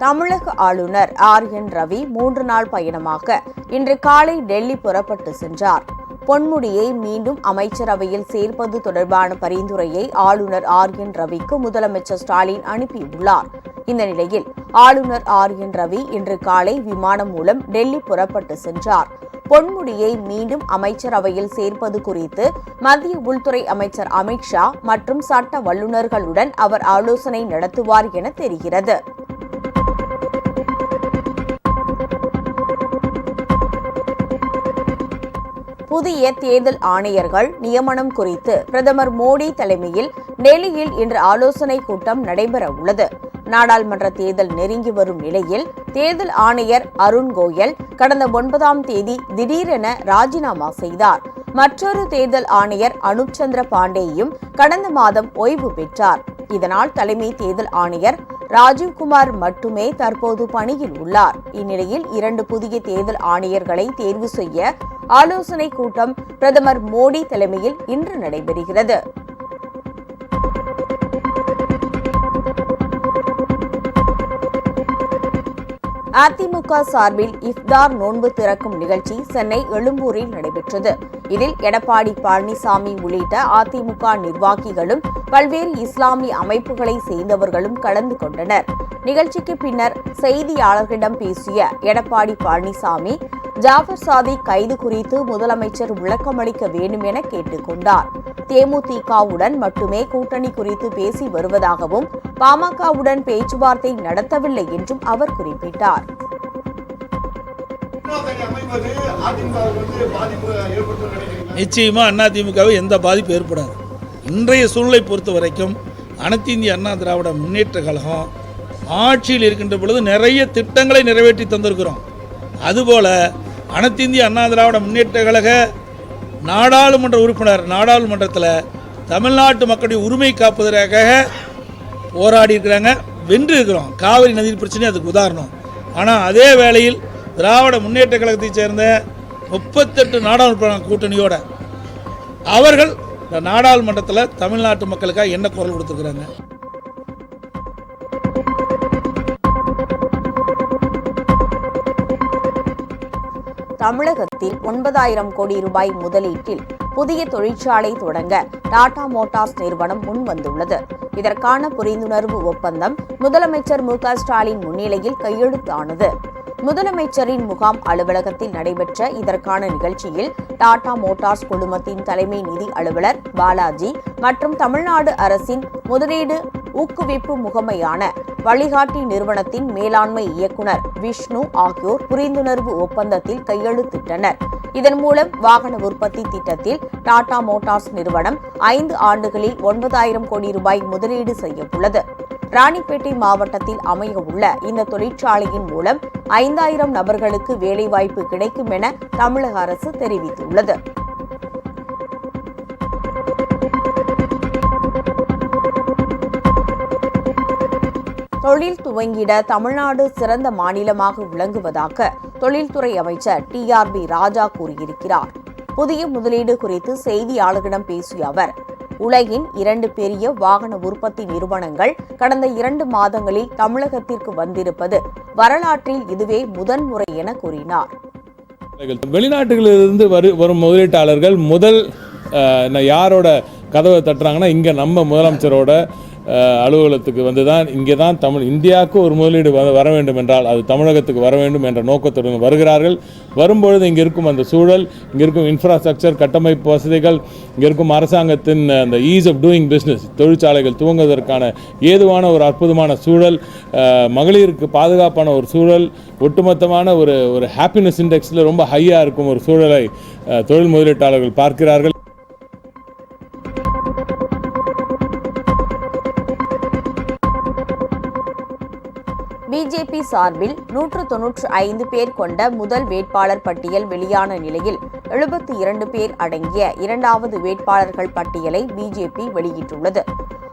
தமிழக ஆளுநர் RN ரவி 3 நாள் பயணமாக இன்று காலை டெல்லி புறப்பட்டு சென்றார். பொன்முடியை மீண்டும் அமைச்சரவையில் சேர்ப்பது தொடர்பான பரிந்துரையை ஆளுநர் RN ரவிக்கு முதலமைச்சர் ஸ்டாலின் அனுப்பியுள்ளார். இந்த நிலையில் ஆளுநர் RN ரவி இன்று காலை விமானம் மூலம் டெல்லி புறப்பட்டு சென்றார். பொன்முடியை மீண்டும் அமைச்சரவையில் சேர்ப்பது குறித்து மத்திய உள்துறை அமைச்சர் அமித்ஷா மற்றும் சட்ட வல்லுநர்களுடன் அவர் ஆலோசனை நடத்துவார் என தெரிகிறது. புதிய தேர்தல் ஆணையர்கள் நியமனம் குறித்து பிரதமர் மோடி தலைமையில் டெல்லியில் இன்று ஆலோசனைக் கூட்டம் நடைபெற உள்ளது. நாடாளுமன்ற தேர்தல் நெருங்கி வரும் நிலையில் தேர்தல் ஆணையர் அருண் கோயல் கடந்த 9ஆம் தேதி திடீரென ராஜினாமா செய்தார். மற்றொரு தேர்தல் ஆணையர் அனுப் சந்திர பாண்டேயும் கடந்த மாதம் ஓய்வு பெற்றார். இதனால் தலைமை தேர்தல் ஆணையர் ராஜீவ்குமார் மட்டுமே தற்போது பணியில் உள்ளார். இந்நிலையில் 2 புதிய தேர்தல் ஆணையர்களை தேர்வு செய்ய ஆலோசனைக் கூட்டம் பிரதமர் மோடி தலைமையில் இன்று நடைபெறுகிறது. அதிமுக சார்பில் இஃப்தார் நோன்பு திறக்கும் நிகழ்ச்சி சென்னை எழும்பூரில் நடைபெற்றது. இதில் எடப்பாடி பழனிசாமி உள்ளிட்ட அதிமுக நிர்வாகிகளும் பல்வேறு இஸ்லாமிய அமைப்புகளை சேர்ந்தவர்களும் கலந்து கொண்டனர். நிகழ்ச்சிக்கு பின்னர் செய்தியாளர்களிடம் பேசிய எடப்பாடி பழனிசாமி ஜாஃபர் சாதிக் கைது குறித்து முதலமைச்சர் விளக்கமளிக்க வேண்டும் என கேட்டுக் கொண்டார். தேமுதிகவுடன் மட்டுமே கூட்டணி குறித்து பேசி வருவதாகவும் பாமகவுடன் பேச்சுவார்த்தை நடத்தவில்லை என்றும் அவர் குறிப்பிட்டார். நிச்சயமா அதிமுகவை எந்த பாதிப்பு ஏற்படாது. இன்றைய சூழ்நிலை பொறுத்த வரைக்கும் அனைத்து இந்திய அண்ணா திராவிட முன்னேற்ற கழகம் ஆட்சியில் இருக்கின்ற பொழுது நிறைய திட்டங்களை நிறைவேற்றி தந்திருக்கிறோம். அதுபோல அனைத்து இந்திய அண்ணா திராவிட முன்னேற்ற கழக நாடாளுமன்ற உறுப்பினர் நாடாளுமன்றத்தில் தமிழ்நாட்டு மக்களுடைய உரிமை காப்பதற்காக போராடி இருக்கிறாங்க, வென்று இருக்கிறோம். காவிரி நதி பிரச்சனை அதுக்கு உதாரணம். ஆனால் அதே வேளையில் திராவிட முன்னேற்ற கழகத்தைச் சேர்ந்த 38 நாடாளுமன்ற கூட்டணியோட அவர்கள் இந்த நாடாளுமன்றத்தில் தமிழ்நாட்டு மக்களுக்காக என்ன குரல் கொடுத்துருக்குறாங்க? தமிழகத்தில் 9,000 கோடி ரூபாய் முதலீட்டில் புதிய தொழிற்சாலை தொடங்க டாடா மோட்டார்ஸ் நிறுவனம் முன்வந்துள்ளது. இதற்கான புரிந்துணர்வு ஒப்பந்தம் முதலமைச்சர் மு.க. ஸ்டாலின் முன்னிலையில் கையெழுத்தானது. முதலமைச்சரின் முகாம் அலுவலகத்தில் நடைபெற்ற இதற்கான நிகழ்ச்சியில் டாடா மோட்டார்ஸ் குழுமத்தின் தலைமை நிதி அலுவலர் பாலாஜி மற்றும் தமிழ்நாடு அரசின் முதலீடு ஊக்குவிப்பு முகமையான வழிகாட்டி நிறுவனத்தின் மேலாண்மை இயக்குநர் விஷ்ணு ஆகியோர் புரிந்துணர்வு ஒப்பந்தத்தில் கையெழுத்திட்டனர். இதன் மூலம் வாகன உற்பத்தி திட்டத்தில் டாடா மோட்டார்ஸ் நிறுவனம் 5 ஆண்டுகளில் 9,000 கோடி ரூபாய் முதலீடு செய்யவுள்ளது. ராணிப்பேட்டை மாவட்டத்தில் அமைய உள்ள இந்த தொழிற்சாலையின் மூலம் 5,000 நபர்களுக்கு வேலைவாய்ப்பு கிடைக்கும் என தமிழக அரசு தெரிவித்துள்ளது. தொழில் துவங்கிட தமிழ்நாடு சிறந்த மாநிலமாக விளங்குவதாக தொழில்துறை அமைச்சர் TRB ராஜா கூறியிருக்கிறார். புதிய முதலீடு குறித்து செய்தியாளர்களிடம் பேசிய அவர், உலகின் 2 பெரிய வாகன உற்பத்தி நிறுவனங்கள் கடந்த 2 மாதங்களில் தமிழகத்திற்கு வந்திருப்பது வரலாற்றில் இதுவே முதன்முறை என கூறினார். வெளிநாட்டுகளிலிருந்து வரும் முதலீட்டாளர்கள் முதல் யாரோட கதவை தட்டுறாங்கன்னா இங்கே நம்ம முதலமைச்சரோட அலுவலகத்துக்கு வந்து தான் இங்கே தான் இந்தியாவுக்கு ஒரு முதலீடு வர வேண்டும் என்றால் அது தமிழகத்துக்கு வர வேண்டும் என்ற நோக்கத்துடன் வருகிறார்கள். வரும்பொழுது இங்கே இருக்கும் அந்த சூழல், இங்கே இருக்கும் இன்ஃப்ராஸ்ட்ரக்சர், கட்டமைப்பு வசதிகள், இங்கே இருக்கும் அரசாங்கத்தின் அந்த ஈஸ் ஆஃப் டூயிங் பிஸ்னஸ், தொழிற்சாலைகள் துவங்குவதற்கான ஏதுவான ஒரு அற்புதமான சூழல், மகளிருக்கு பாதுகாப்பான ஒரு சூழல், ஒட்டுமொத்தமான ஒரு ஹாப்பினஸ் இண்டெக்ஸில் ரொம்ப ஹையாக இருக்கும் ஒரு சூழலை தொழில் முதலீட்டாளர்கள் பார்க்கிறார்கள். பிஜேபி சார்பில் 195 பேர் கொண்ட முதல் வேட்பாளர் பட்டியல் வெளியான நிலையில் 72 பேர் அடங்கிய 2வது வேட்பாளர்கள் பட்டியலை பிஜேபி வெளியிட்டுள்ளது.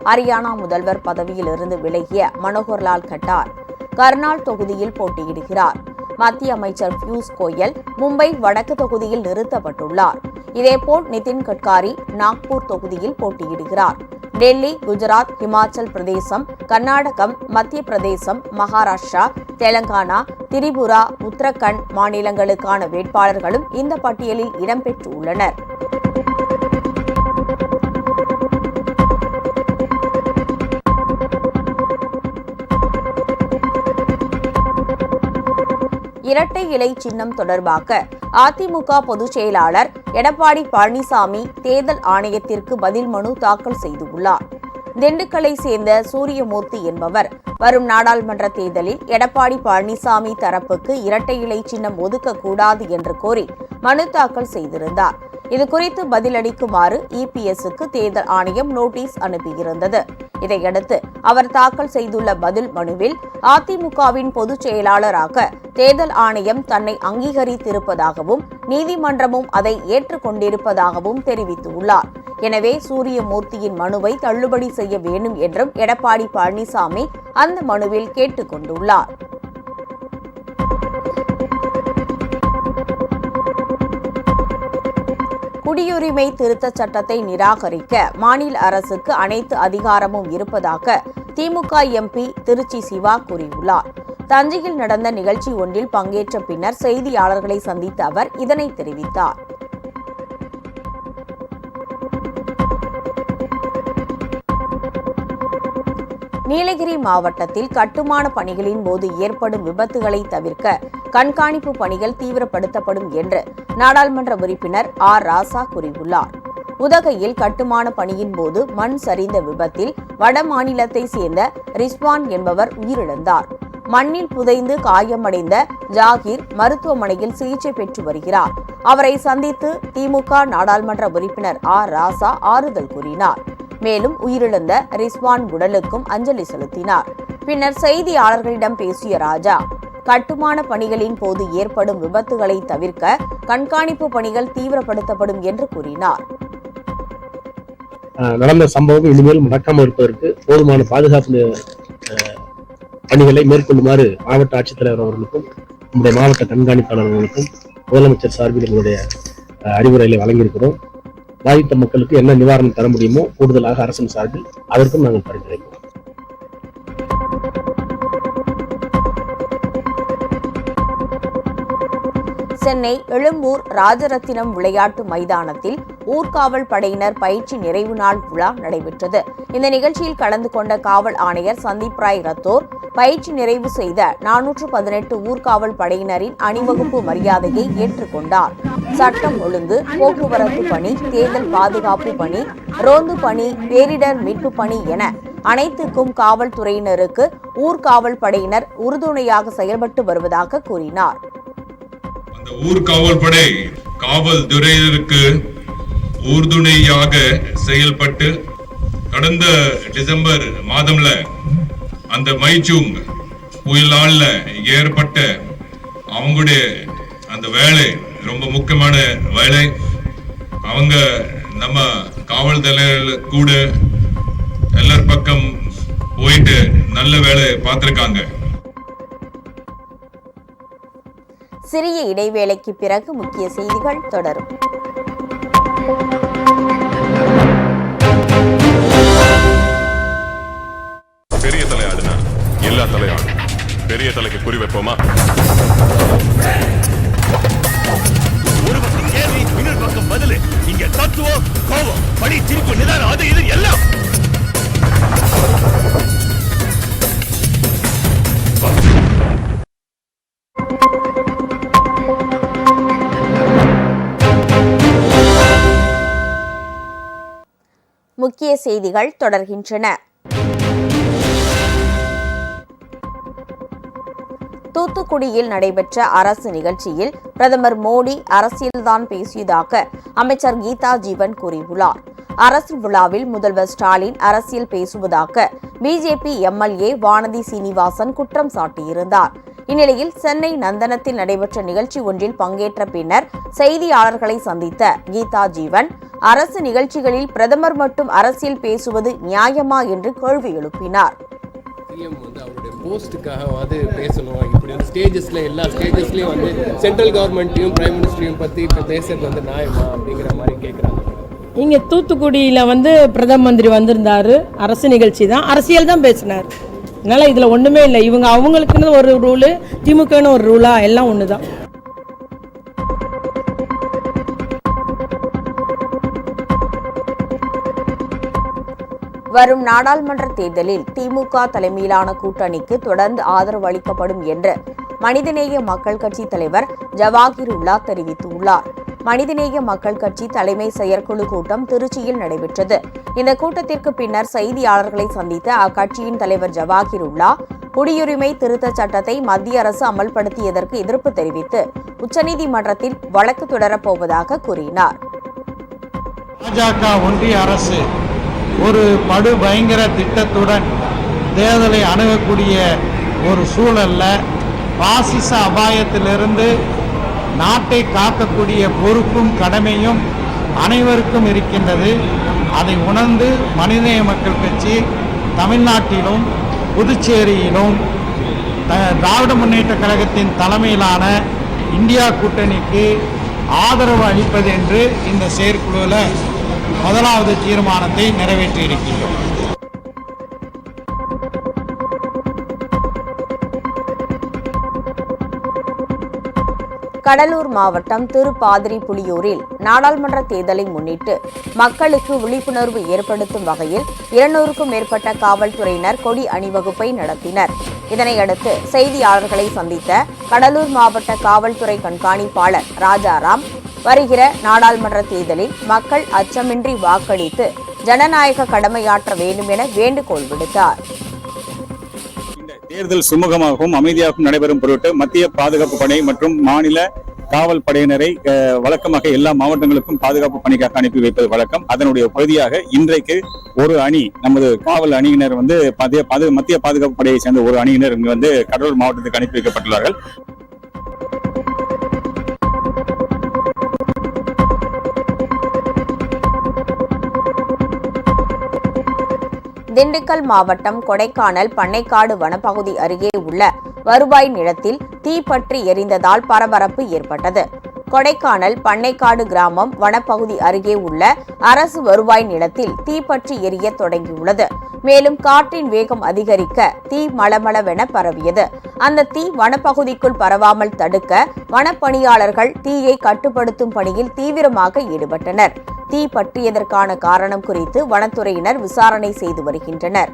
ஹரியானா முதல்வர் பதவியிலிருந்து விலகிய மனோகர்லால் கட்டார் கர்னால் தொகுதியில் போட்டியிடுகிறார். மத்திய அமைச்சர் பியூஷ் கோயல் மும்பை வடக்கு தொகுதியில் நிறுத்தப்பட்டுள்ளார். இதேபோல் நிதின் கட்காரி நாக்பூர் தொகுதியில் போட்டியிடுகிறார். டெல்லி, குஜராத், ஹிமாச்சல் பிரதேசம், கர்நாடகம், மத்திய பிரதேசம், மகாராஷ்டிரா, தெலங்கானா, திரிபுரா, உத்தரகண்ட் மாநிலங்களுக்கான வேட்பாளர்களும் இந்த பட்டியலில் இடம்பெற்றுள்ளனர். இரட்டை இலை சின்னம் தொடர்பாக அதிமுக பொதுச் செயலாளர் எடப்பாடி பழனிசாமி தேர்தல் ஆணையத்திற்கு பதில் மனு தாக்கல் செய்துள்ளார். திண்டுக்கலை சேர்ந்த சூரியமூர்த்தி என்பவர் வரும் நாடாளுமன்ற தேர்தலில் எடப்பாடி பழனிசாமி தரப்புக்கு இரட்டை இலை சின்னம் ஒதுக்கக்கூடாது என்று கோரி மனு தாக்கல் செய்திருந்தார். இதுகுறித்து பதிலளிக்குமாறு இபிஎஸ்க்கு தேர்தல் ஆணையம் நோட்டீஸ் அனுப்பியிருந்தது. இதையடுத்து அவர் தாக்கல் செய்துள்ள பதில் மனுவில் அதிமுகவின் பொதுச் செயலாளராக தேர்தல் ஆணையம் தன்னை அங்கீகரித்திருப்பதாகவும் நீதிமன்றமும் அதை ஏற்றுக்கொண்டிருப்பதாகவும் தெரிவித்துள்ளார். எனவே சூரியமூர்த்தியின் மனுவை தள்ளுபடி செய்ய வேண்டும் என்றும் எடப்பாடி பழனிசாமி அந்த மனுவில் கேட்டுக் கொண்டுள்ளார். குடியுரிமை திருத்தச் சட்டத்தை நிராகரிக்க மாநில அரசுக்கு அனைத்து அதிகாரமும் இருப்பதாக திமுக எம்பி திருச்சி சிவா கூறியுள்ளார். தஞ்சையில் நடந்த நிகழ்ச்சி ஒன்றில் பங்கேற்ற பின்னர் செய்தியாளர்களை சந்தித்த அவர் இதனை தெரிவித்தார். நீலகிரி மாவட்டத்தில் கட்டுமான பணிகளின் போது ஏற்படும் விபத்துகளை தவிர்க்க கண்காணிப்பு பணிகள் தீவிரப்படுத்தப்படும் என்று நாடாளுமன்ற உறுப்பினர் ஆர் ராசா கூறியுள்ளார். உதகையில் கட்டுமான பணியின் போது மண் சரிந்த விபத்தில் வட மாநிலத்தை சேர்ந்த ரிஸ்வான் என்பவர் உயிரிழந்தார். மண்ணில் புதைந்து காயமடைந்த ஜாகீர் மருத்துவமனையில் சிகிச்சை பெற்று வருகிறார். அவரை சந்தித்து திமுக நாடாளுமன்ற உறுப்பினர் ஆர் ராசா ஆறுதல் கூறினார். மேலும் உயிரிழந்த ரிஸ்வான் உடலுக்கும் அஞ்சலி செலுத்தினார். பின்னர் செய்தியாளர்களிடம் பேசிய ராஜா, கட்டுமான பணிகளின் போது ஏற்படும் விபத்துகளை தவிர்க்க கண்காணிப்பு பணிகள் தீவிரப்படுத்தப்படும் என்று கூறினார். நடந்த சம்பவம் இனிமேல் நடக்காமல் இருப்பதற்கு போதுமான பாதுகாப்பு பணிகளை மேற்கொள்ளுமாறு மாவட்ட ஆட்சித்தலைவர் அவர்களுக்கும் நம்முடைய மாவட்ட கண்காணிப்பாளர்களுக்கும் முதலமைச்சர் சார்பில் எங்களுடைய அறிவுரைகளை வழங்கியிருக்கிறோம். பாதித்த மக்களுக்கு என்ன நிவாரணம் தர முடியுமோ கூடுதலாக அரசின் சார்பில் அதற்கும் நாங்கள் பரிந்துரைப்போம். சென்னை எழும்பூர் ராஜரத்தினம் விளையாட்டு மைதானத்தில் ஊர்காவல் படையினர் பயிற்சி நிறைவு நாள் விழா நடைபெற்றது. இந்த நிகழ்ச்சியில் கலந்து கொண்ட காவல் ஆணையர் சந்தீப் ராய் ரத்தோர் பயிற்சி நிறைவு செய்த 418 ஊர்காவல் படையினரின் அணிவகுப்பு மரியாதையை ஏற்றுக்கொண்டார். சட்டம் ஒழுங்கு, போக்குவரத்து பணி, தேர்தல் பாதுகாப்பு பணி, ரோந்து பணி, பேரிடர் மீட்பு பணி என அனைத்துக்கும் காவல்துறையினருக்கு ஊர்காவல் படையினர் உறுதுணையாக செயல்பட்டு வருவதாக கூறினார். அந்த ஊர்காவல் படை காவல்துறையினருக்கு உறுதுணையாக செயல்பட்டு கடந்த டிசம்பர் மாதம்ல அந்த மைச்சூங் புயலால ஏற்பட்ட அவங்களுடைய அந்த வேலை ரொம்ப முக்கியமான வேலை. அவங்க நம்ம காவல்துறையில கூட எல்லார் பக்கம் போயிட்டு நல்ல வேலை பார்த்திருக்காங்க. சிறிய இடைவேளைக்கு பிறகு முக்கிய செய்திகள் தொடரும். பெரிய தலை ஆடுனா எல்லா தலையாடும். பெரிய தலைக்கு குறி வைப்போமா? ஒரு பக்கம் கேள்வி, இன்னொரு பக்கம் பதில். இங்க தத்துவம், கோபம், படி, சிரிப்பு, நிதானம், அது இது எல்லாம். முக்கிய செய்திகள் தொடர்கின்றன. தூத்துக்குடியில் நடைபெற்ற அரசு நிகழ்ச்சியில் பிரதமர் மோடி அரசியல்தான் பேசியதாக அமைச்சர் கீதா ஜீவன் கூறியுள்ளார். அரசு விழாவில் முதல்வர் ஸ்டாலின் அரசியல் பேசுவதாக பிஜேபி எம்எல்ஏ வானதி சீனிவாசன் குற்றம் சாட்டியிருந்தார். இந்நிலையில் சென்னை நந்தனத்தில் நடைபெற்ற நிகழ்ச்சி ஒன்றில் பங்கேற்ற பின்னர் செய்தியாளர்களை சந்தித்த கீதா ஜீவன், அரசு நிகழ்ச்சிகளில் பிரதமர் மட்டும் அரசியல் பேசுவது நியாயமா என்று கேள்வி எழுப்பினார். அவருடைய போஸ்ட்டுக்காக பேசணும், இப்படி வந்து ஸ்டேஜஸ்ல எல்லா ஸ்டேஜஸ்லயும் வந்து சென்ட்ரல் கவர்மெண்ட்டையும் பிரைம் மினிஸ்டரையும் பத்தி இப்ப பேசுறது வந்து நியாயமா அப்படிங்கிற மாதிரி கேட்கறாங்க. இங்கே தூத்துக்குடியில் பிரதம மந்திரி வந்திருந்தார். அரசு நிகழ்ச்சி தான், அரசியல் தான் பேசினார். அதனால் இதில் ஒன்றுமே இல்லை. இவங்க அவங்களுக்குன்னு ஒரு ரூலு, திமுகன்னு ஒரு ரூலா, எல்லாம் ஒன்று தான். வரும் நாடாளுமன்ற தேர்தலில் திமுக தலைமையிலான கூட்டணிக்கு தொடர்ந்து ஆதரவு அளிக்கப்படும் என்று மனிதநேய மக்கள் கட்சி தலைவர் ஜவாஹிருல்லா தெரிவித்துள்ளார். மனிதநேய மக்கள் கட்சி தலைமை செயற்குழு கூட்டம் திருச்சியில் நடைபெற்றது. இந்த கூட்டத்திற்கு பின்னர் செய்தியாளர்களை சந்தித்த அக்கட்சியின் தலைவர் ஜவாஹிருல்லா, குடியுரிமை திருத்தச் சட்டத்தை மத்திய அரசு அமல்படுத்தியதற்கு எதிர்ப்பு தெரிவித்து உச்சநீதிமன்றத்தில் வழக்கு தொடரப்போவதாக கூறினார். பாஜக ஒன்றிய அரசு ஒரு படு பயங்கர திட்டத்துடன் தேர்தலை அணுகக்கூடிய ஒரு சூழல்ல பாசிச அபாயத்திலிருந்து நாட்டை காக்கக்கூடிய பொறுப்பும் கடமையும் அனைவருக்கும் இருக்கின்றது. அதை உணர்ந்து மனிதநேய மக்கள் கட்சி தமிழ்நாட்டிலும் புதுச்சேரியிலும் திராவிட முன்னேற்ற கழகத்தின் தலைமையிலான இந்தியா கூட்டணிக்கு ஆதரவு அளிப்பது என்று இந்த செயற்குழுவில் முதலாவது தீர்மானத்தை நிறைவேற்றியிருக்கின்றோம். கடலூர் மாவட்டம் திருப்பாதிரிப்புலியூரில் நாடாளுமன்ற தேர்தலை முன்னிட்டு மக்களுக்கு விழிப்புணர்வு ஏற்படுத்தும் வகையில் 200க்கும் மேற்பட்ட காவல்துறையினர் கொடி அணிவகுப்பை நடத்தினர். இதனையடுத்து செய்தியாளர்களை சந்தித்த கடலூர் மாவட்ட காவல்துறை கண்காணிப்பாளர் ராஜாராம், வருகிற நாடாளுமன்ற தேர்தலில் மக்கள் அச்சமின்றி வாக்களித்து ஜனநாயக கடமையாற்ற வேண்டும் என வேண்டுகோள் விடுத்தார். தேர்தல் சுமூகமாகவும் அமைதியாகவும் நடைபெறும் பொருட்டு மத்திய பாதுகாப்பு படை மற்றும் மாநில காவல் படையினரை வழக்கமாக எல்லா மாவட்டங்களுக்கும் பாதுகாப்பு பணிக்காக அனுப்பி வைப்பது வழக்கம். அதனுடைய பகுதியாக இன்றைக்கு ஒரு அணி, நமது காவல் அணியினர் மத்திய பாதுகாப்பு படையை சேர்ந்த ஒரு அணியினர் இங்கு கடலூர் மாவட்டத்துக்கு அனுப்பி வைக்கப்பட்டுள்ளார்கள். திண்டுக்கல் மாவட்டம் கொடைக்கானல் பண்ணைக்காடு வனப்பகுதி அருகே உள்ள வருவாய் நிலத்தில் தீப்பற்றி எரிந்ததால் பரபரப்பு ஏற்பட்டது. கொடைக்கானல் பண்ணைக்காடு கிராமம் வனப்பகுதி அருகே உள்ள அரசு வருவாய் நிலத்தில் தீப்பற்றி எரிய தொடங்கியுள்ளது. மேலும் காற்றின் வேகம் அதிகரிக்க தீ மளமளவென பரவியது. அந்த தீ வனப்பகுதிக்குள் பரவாமல் தடுக்க வனப்பணியாளர்கள் தீயை கட்டுப்படுத்தும் பணியில் தீவிரமாக ஈடுபட்டனர். தீ பற்றியதற்கான காரணம் குறித்து வனத்துறையினர் விசாரணை செய்து வருகின்றனர்.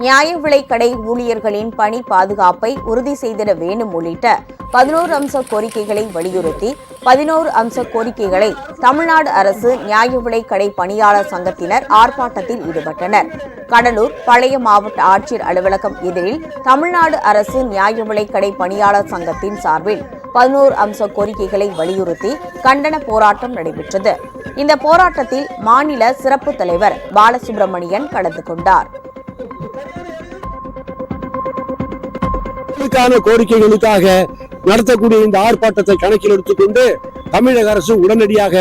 நியாய விலைக்கடை ஊழியர்களின் பணி பாதுகாப்பை உறுதி செய்திட வேண்டும் உள்ளிட்ட 11 அம்ச கோரிக்கைகளை வலியுறுத்தி 11 அம்ச கோரிக்கைகளை தமிழ்நாடு அரசு நியாய விலைக்கடை பணியாளர் சங்கத்தினர் ஆர்ப்பாட்டத்தில் ஈடுபட்டனர். கடலூர் பழைய மாவட்ட ஆட்சியர் அலுவலகம் எதிரில் தமிழ்நாடு அரசு நியாய விலைக்கடை பணியாளர் சங்கத்தின் சார்பில் 11 அம்ச கோரிக்கைகளை வலியுறுத்தி கண்டன போராட்டம் நடைபெற்றது. இந்த போராட்டத்தில் மாநில சிறப்பு தலைவர் பாலசுப்ரமணியன் கலந்து கொண்டார். கோரிக்கைகளுக்காக நடத்தக்கூடிய இந்த ஆர்ப்பாட்டத்தை கணக்கில் எடுத்துக்கொண்டு தமிழக அரசு உடனடியாக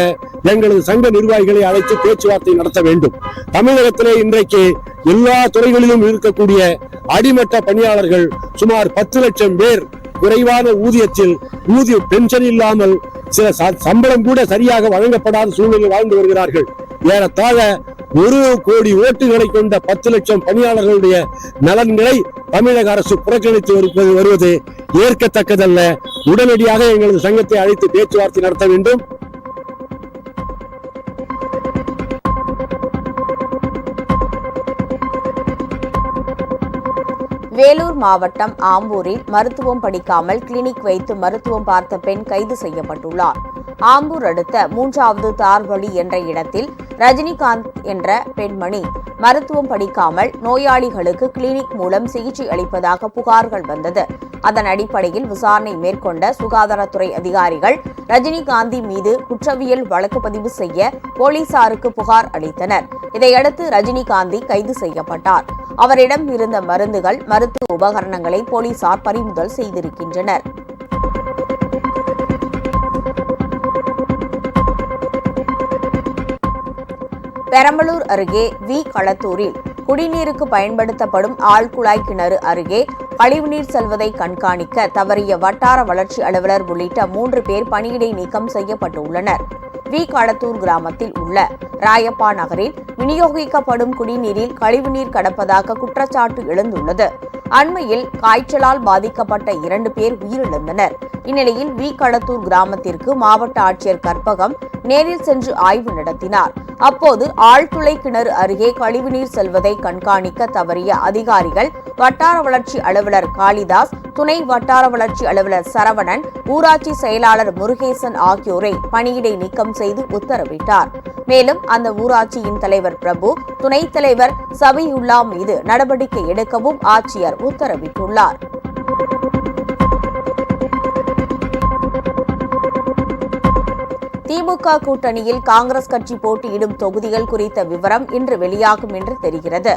எங்களது சங்க நிர்வாகிகளை அழைத்து பேச்சுவார்த்தை நடத்த வேண்டும். தமிழகத்திலே இன்றைக்கு எல்லா துறைகளிலும் இருக்கக்கூடிய அடிமட்ட பணியாளர்கள் சுமார் 10 லட்சம் பேர் குறைவான ஊதியத்தில் பென்ஷன் இல்லாமல் சில சம்பளம் கூட சரியாக வழங்கப்படாத சூழ்நிலையில் வாழ்ந்து வருகிறார்கள். ஏறத்தாழ 1 கோடி ஓட்டுகளை கொண்ட 10 லட்சம் பணியாளர்களுடைய நலன்களை தமிழக அரசு புறக்கணித்து வருவது ஏற்கத்தக்கதல்ல. உடனடியாக எங்களது சங்கத்தை அழைத்து பேச்சுவார்த்தை நடத்த வேண்டும். வேலூர் மாவட்டம் ஆம்பூரில் மருத்துவம் படிக்காமல் கிளினிக் வைத்து மருத்துவம் பார்த்த பெண் கைது செய்யப்பட்டுள்ளார். ஆம்பூர் அடுத்த 3வது தார்வழி என்ற இடத்தில் ரஜினிகாந்த் என்ற பெண்மணி மருத்துவம் படிக்காமல் நோயாளிகளுக்கு கிளினிக் மூலம் சிகிச்சை அளிப்பதாக புகார்கள் வந்தது. அதன் அடிப்படையில் விசாரணை மேற்கொண்ட சுகாதாரத்துறை அதிகாரிகள் ரஜினிகாந்தி மீது குற்றவியல் வழக்கு பதிவு செய்ய போலீசாருக்கு புகார் அளித்தனர். இதையடுத்து ரஜினிகாந்தி கைது செய்யப்பட்டார். அவரிடம் இருந்த மருந்துகள், மருத்துவ உபகரணங்களை போலீசார் பறிமுதல் செய்திருக்கின்றனர். பெரம்பலூர் அருகே வி களத்தூரில் குடிநீருக்கு பயன்படுத்தப்படும் ஆழ்குழாய் கிணறு அருகே கழிவுநீர் செல்வதை கண்காணிக்க தவறிய வட்டார வளர்ச்சி அலுவலர் உள்ளிட்ட 3 பேர் பணியிடை நீக்கம் செய்யப்பட்டுள்ளனர். வி. களத்தூர் கிராமத்தில் உள்ள ராயப்பா நகரில் விநியோகிக்கப்படும் குடிநீரில் கழிவுநீர் கடப்பதாக குற்றச்சாட்டு எழுந்துள்ளது. அண்மையில் காய்ச்சலால் பாதிக்கப்பட்ட 2 பேர் உயிரிழந்தனர். இந்நிலையில் வி. களத்தூர் கிராமத்திற்கு மாவட்ட ஆட்சியர் கற்பகம் நேரில் சென்று ஆய்வு நடத்தினார். அப்போது ஆழ்துளை கிணறு அருகே கழிவுநீர் செல்வதை கண்காணிக்க தவறிய அதிகாரிகள் வட்டார வளர்ச்சி அலுவலர் காளிதாஸ், துணை வட்டார வளர்ச்சி அலுவலர் சரவணன், ஊராட்சி செயலாளர் முருகேசன் ஆகியோரை பணியிடை நீக்கம் செய்து உத்தரவிட்டார். மேலும் அந்த ஊராட்சியின் தலைவர் பிரபு, துணைத் தலைவர் சபியுல்லா மீது நடவடிக்கை எடுக்கவும் ஆட்சியர் உத்தரவிட்டுள்ளார். திமுக கூட்டணியில் காங்கிரஸ் கட்சி போட்டியிடும் தொகுதிகள் குறித்த விவரம் இன்று வெளியாகும் என்று தெரிகிறது.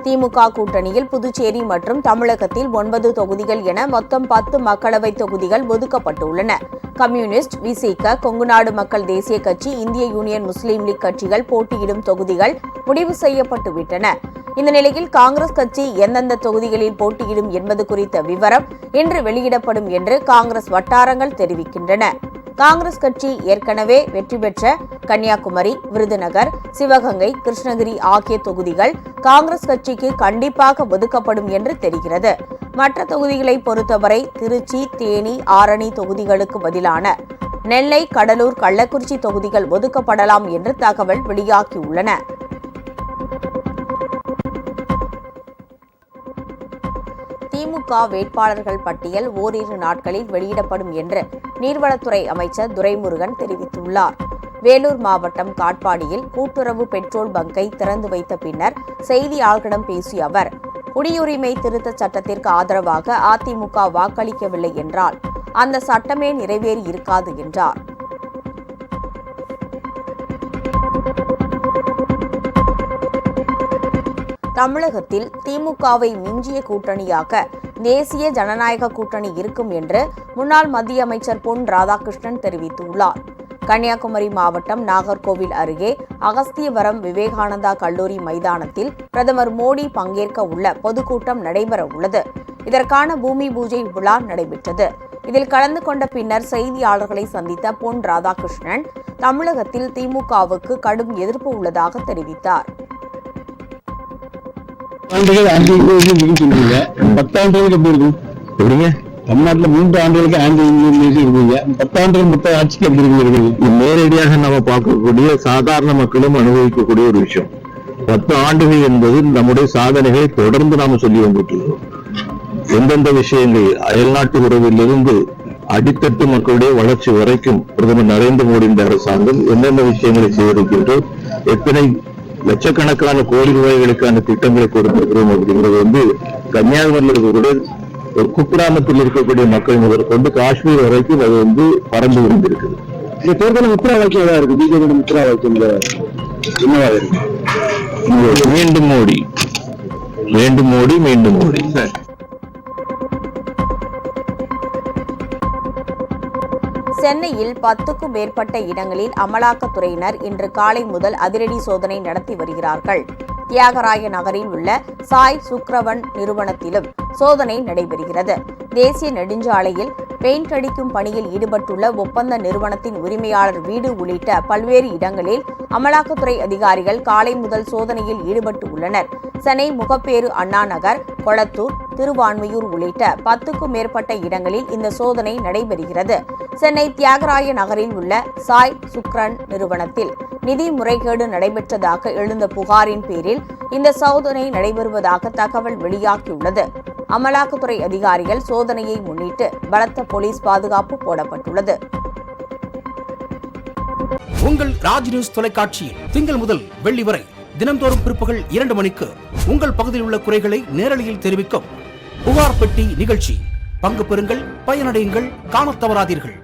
திமுக கூட்டணியில் புதுச்சேரி மற்றும் தமிழகத்தில் 9 தொகுதிகள் என மொத்தம் 10 மக்களவை தொகுதிகள் ஒதுக்கப்பட்டுள்ளன. கம்யூனிஸ்ட், விசிக, கொங்குநாடு மக்கள் தேசிய கட்சி, இந்திய யூனியன் முஸ்லீம் லீக் கட்சிகள் போட்டியிடும் தொகுதிகள் முடிவு செய்யப்பட்டுவிட்டன. இந்த நிலையில் காங்கிரஸ் கட்சி எந்தெந்த தொகுதிகளில் போட்டியிடும் என்பது குறித்த விவரம் இன்று வெளியிடப்படும் என்று காங்கிரஸ் வட்டாரங்கள் தெரிவிக்கின்றன. காங்கிரஸ் கட்சி ஏற்கனவே வெற்றி பெற்ற கன்னியாகுமரி, விருதுநகர், சிவகங்கை, கிருஷ்ணகிரி ஆகிய தொகுதிகள் காங்கிரஸ் கட்சிக்கு கண்டிப்பாக ஒதுக்கப்படும் என்று தெரிகிறது. மற்ற தொகுதிகளை பொறுத்தவரை திருச்சி, தேனி, ஆரணி தொகுதிகளுக்கு பதிலான நெல்லை, கடலூர், கள்ளக்குறிச்சி தொகுதிகள் ஒதுக்கப்படலாம் என்று தகவல் வெளியாகியுள்ளன. திமுக வேட்பாளர்கள் பட்டியல் ஓரிரு நாட்களில் வெளியிடப்படும் என்று நீர்வளத்துறை அமைச்சர் துரைமுருகன் தெரிவித்துள்ளார். வேலூர் மாவட்டம் காட்பாடியில் கூட்டுறவு பெட்ரோல் பங்கை திறந்து வைத்த பின்னர் செய்தியாளர்களிடம் பேசிய அவர், குடியுரிமை திருத்தச் சட்டத்திற்கு ஆதரவாக அதிமுக வாக்களிக்கவில்லை என்றால் அந்த சட்டமே நிறைவேறி இருக்காது என்றார். தமிழகத்தில் திமுகவை மிஞ்சிய கூட்டணியாக தேசிய ஜனநாயக கூட்டணி இருக்கும் என்று முன்னாள் மத்திய அமைச்சர் பொன் ராதாகிருஷ்ணன் தெரிவித்துள்ளார். கன்னியாகுமரி மாவட்டம் நாகர்கோவில் அருகே அகஸ்தியவரம் விவேகானந்தா கல்லூரி மைதானத்தில் பிரதமர் மோடி பங்கேற்க உள்ள பொதுக்கூட்டம் நடைபெற உள்ளது. இதற்கான பூமி பூஜை விழா நடைபெற்றது. இதில் கலந்து கொண்ட பின்னர் செய்தியாளர்களை சந்தித்த பொன் ராதாகிருஷ்ணன் தமிழகத்தில் திமுகவுக்கு கடும் எதிர்ப்பு உள்ளதாக தெரிவித்தார். ஆண்டுகள் 5 சொல்லுவீங்க, 10 ஆண்டுகளுக்கு எப்படி இருக்கும்? எப்படிங்க தமிழ்நாட்டில் 3 ஆண்டுகளுக்கு இருக்குங்க, 10 ஆண்டுகள் மொத்த ஆட்சிக்கு எப்படி இருக்கு? நேரடியாக நம்ம பார்க்கக்கூடிய சாதாரண மக்களும் அனுபவிக்கக்கூடிய ஒரு விஷயம். 10 ஆண்டுகள் என்பது நம்முடைய சாதனைகளை தொடர்ந்து நாம சொல்லி வந்துட்டுள்ளோம். எந்தெந்த விஷயங்கள் அயல்நாட்டு உறவிலிருந்து அடித்தட்டு மக்களுடைய வளர்ச்சி வரைக்கும் பிரதமர் நரேந்திர மோடியின் அரசாங்கம் எந்தெந்த விஷயங்களை செய்திருக்கின்றோம், எத்தனை லட்சக்கணக்கான கோடி ரூபாய்களுக்கான திட்டங்களை கொடுத்திருக்கிறோம் அப்படிங்கிறது கன்னியாகுமரியில் இருக்கக்கூடிய ஒரு குக்கிராமத்தில் இருக்கக்கூடிய மக்கள் முதல் கொண்டு காஷ்மீர் வரைக்கும் அது பறந்து விரிந்திருக்குது. இந்த தேர்தல் முத்திரா வாக்கியம் ஏதாவது இருக்கு? பிஜேபி முத்திரா வாக்கியம் என்னவா இருக்கு? மீண்டும் மோடி, மீண்டும் மோடி, மீண்டும் மோடி. சென்னையில் 10க்கும் மேற்பட்ட இடங்களில் அமலாக்கத்துறையினர் இன்று காலை முதல் அதிரடி சோதனை நடத்தி வருகிறார்கள். தியாகராய நகரில் உள்ள சாய் சுக்ரவன் நிறுவனத்திலும் சோதனை நடைபெறுகிறது. தேசிய நெடுஞ்சாலையில் பெயிண்ட் அடிக்கும் பணியில் ஈடுபட்டுள்ள ஒப்பந்த நிறுவனத்தின் உரிமையாளர் வீடு உள்ளிட்ட பல்வேறு இடங்களில் அமலாக்கத்துறை அதிகாரிகள் காலை முதல் சோதனையில் ஈடுபட்டு உள்ளனர். சென்னை முகப்பேறு, அண்ணா நகர், கொளத்தூர், திருவான்மையூர் உள்ளிட்ட 10க்கும் மேற்பட்ட இடங்களில் இந்த சோதனை நடைபெறுகிறது. சென்னை தியாகராய நகரில் உள்ள சாய் சுக்ரன் நிறுவனத்தில் நிதி முறைகேடு நடைபெற்றதாக எழுந்த புகாரின் பேரில் இந்த சோதனை நடைபெறுவதாக தகவல் வெளியாகியுள்ளது. அமலாக்கத்துறை அதிகாரிகள் சோதனையை முன்னிட்டு பலத்த போலீஸ் பாதுகாப்பு போடப்பட்டுள்ளது. உங்கள் ராஜ் நியூஸ் தொலைக்காட்சியில் திங்கள் முதல் வெள்ளி வரை தினந்தோறும் பிற்பகல் 2 மணிக்கு உங்கள் பகுதியில் உள்ள குறைகளை நேரலையில் தெரிவிக்கும் புகார் பெட்டி நிகழ்ச்சி. பங்கு பெறுங்கள், பயனடையுங்கள், காணத் தவறாதீர்கள்.